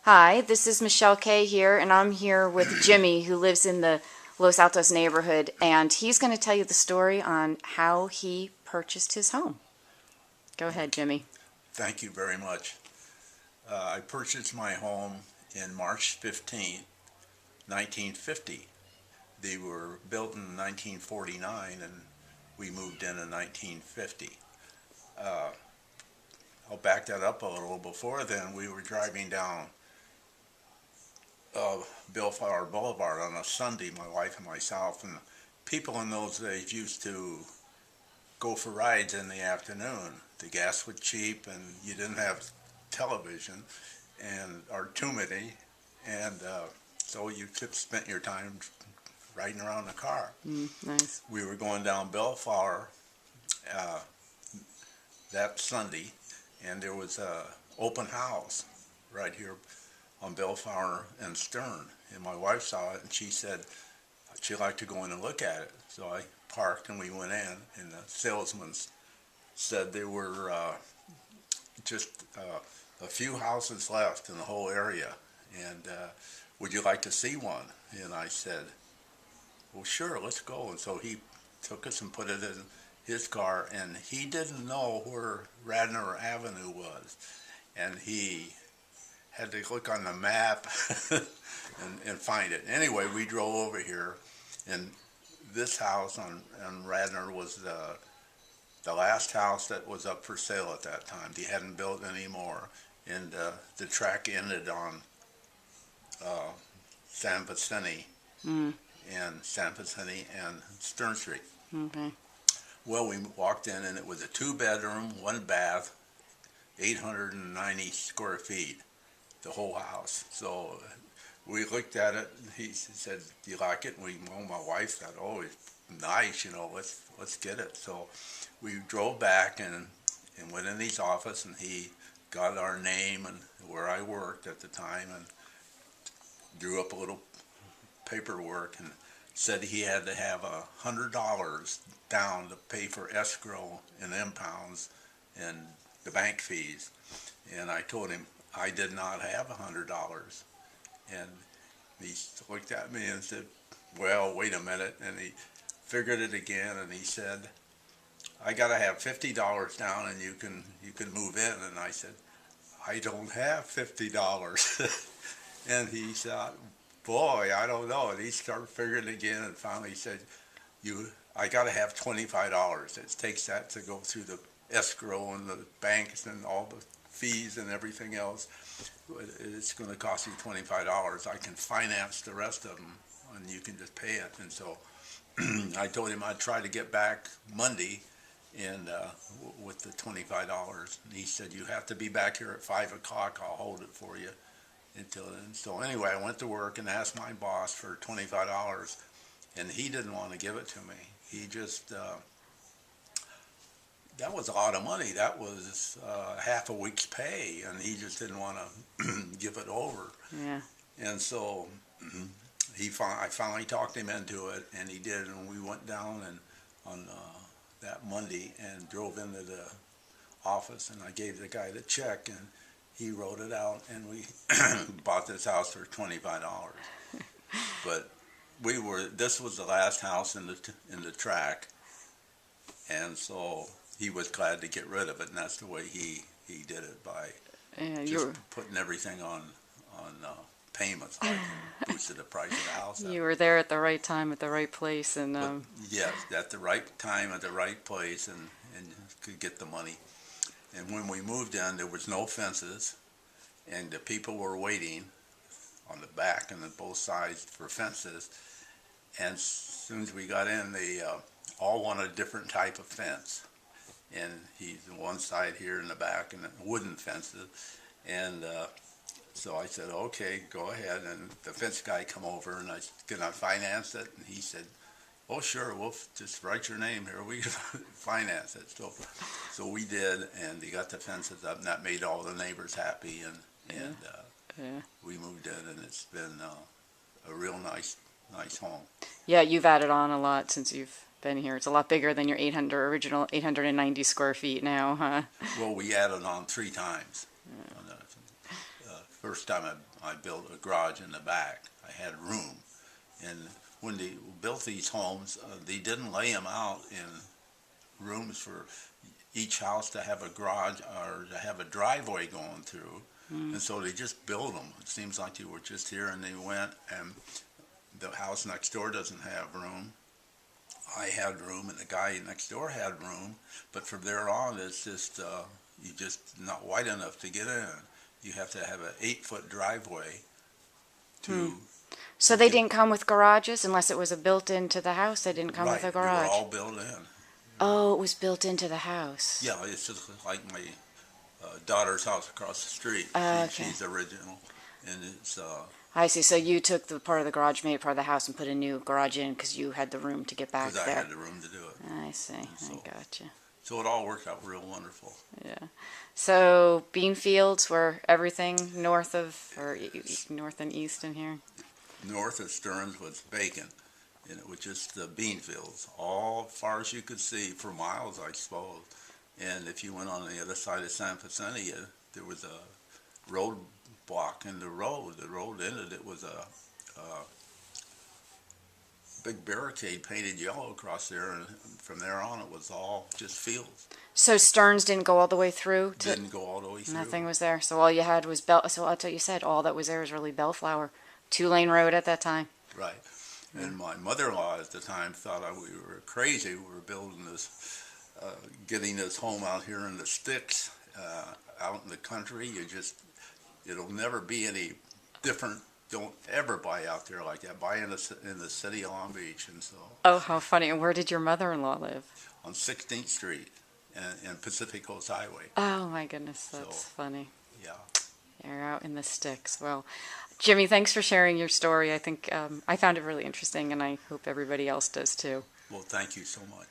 Hi, this is Michelle Kay here, and I'm here with Jimmie, who lives in the Los Altos neighborhood, and he's going to tell you the story on how he purchased his home. Go ahead, Jimmie. Thank you very much. I purchased my home in March 15th, 1950. They were built in 1949 and we moved in 1950. Uh, I'll back that up a little. Before then, we were driving down Bellflower Boulevard on a Sunday, my wife and myself, and people in those days used to go for rides in the afternoon. The gas was cheap and you didn't have television or too many, and so you could spend your time riding around the car. Nice. We were going down Bellflower uh, that Sunday, and there was a open house right here on Bellflower and Stern, and my wife saw it and she said she'd like to go in and look at it. So I parked and we went in, and the salesman said there were just a few houses left in the whole area, and would you like to see one? And I said, well, sure, let's go. And so he took us and put it in his car, and he didn't know where Radnor Avenue was, and he had to look on the map and find it. Anyway, we drove over here, and this house on Radnor was the last house that was up for sale at that time. They hadn't built any more, and the track ended on San Vicente and Stern Street. Okay. Well, we walked in, and it was a 2-bedroom, 1-bath, 890 square feet, the whole house. So we looked at it, and he said, do you like it? And my wife thought, oh, it's nice, let's get it. So we drove back and went in his office, and he got our name and where I worked at the time, and drew up a little paperwork and said he had to have $100 down to pay for escrow and impounds and the bank fees. And I told him I did not have $100. And he looked at me and said, well, wait a minute. And he figured it again, and he said, I got to have $50 down and you can move in. And I said, I don't have $50. And he said, boy, I don't know. And he started figuring again, and finally said, I got to have $25. It takes that to go through the escrow and the banks and all the fees and everything else. It's going to cost you $25. I can finance the rest of them, and you can just pay it. And so I told him I'd try to get back Monday and with the $25. And he said, you have to be back here at 5 o'clock. I'll hold it for you until then. So anyway, I went to work and asked my boss for $25, and he didn't want to give it to me. He just, that was a lot of money. That was half a week's pay, and he just didn't want to give it over. Yeah. And so I finally talked him into it, and he did, and we went down and on that Monday and drove into the office, and I gave the guy the check, and he wrote it out, and we bought this house for $25. But this was the last house in the track, and so he was glad to get rid of it, and that's the way he did it, by just putting everything on payments, like, and boosted the price of the house. You were there at the right time at the right place, and yes, at the right time at the right place, and could get the money. And when we moved in, there was no fences, and the people were waiting on the back and on both sides for fences. And as soon as we got in, they all wanted a different type of fence. And he's on one side here in the back, and wooden fences. And so I said, okay, go ahead. And the fence guy come over, and I said, can I finance it? And he said, oh, sure, we'll just write your name here. We can finance it. So we did, and he got the fences up, and that made all the neighbors happy. And we moved in, and it's been a real nice home. Yeah, you've added on a lot since you've been here. It's a lot bigger than your original 890 square feet now, huh? Well, we added on 3 times. first time I built a garage in the back. I had room. And when they built these homes, they didn't lay them out in rooms for each house to have a garage or to have a driveway going through. And so they just built them. It seems like they were just here and they went, and the house next door doesn't have room. I had room, and the guy next door had room, but from there on, it's just you just not wide enough to get in. You have to have an 8-foot driveway to. So they didn't come with garages unless it was a built into the house. They didn't come with a Right, they garage. were all built in. Oh, it was built into the house. Yeah, it's just like my daughter's house across the street. Okay. She's original, and it's. I see. So you took the part of the garage, made part of the house, and put a new garage in because you had the room to get back Because there. I had the room to do it. I see. So- I gotcha. So it all worked out real wonderful. Yeah. So bean fields were everything north of, or north and east in here? North of Stearns was Bacon, and it was just the bean fields, all far as you could see for miles, I suppose. And if you went on the other side of San Vicente, there was a road block in the road. The road ended. It was a big barricade painted yellow across there, and from there on it was all just fields. So Stearns didn't go all the way through? Didn't go all the way through. Nothing was there. So all you had was so that's what you said. All that was there was really Bellflower. 2-lane road at that time. Right. And my mother-in-law at the time thought we were crazy. We were building this, getting this home out here in the sticks, out in the country. It'll never be any different. Don't ever buy out there like that. Buy in the city of Long Beach. And so Oh, how funny. And where did your mother-in-law live? on 16th Street and Pacific Coast Highway. Oh, my goodness. That's So- funny. Yeah. You're out in the sticks. Well, Jimmie, thanks for sharing your story. I think I found it really interesting, and I hope everybody else does too. Well, thank you so much.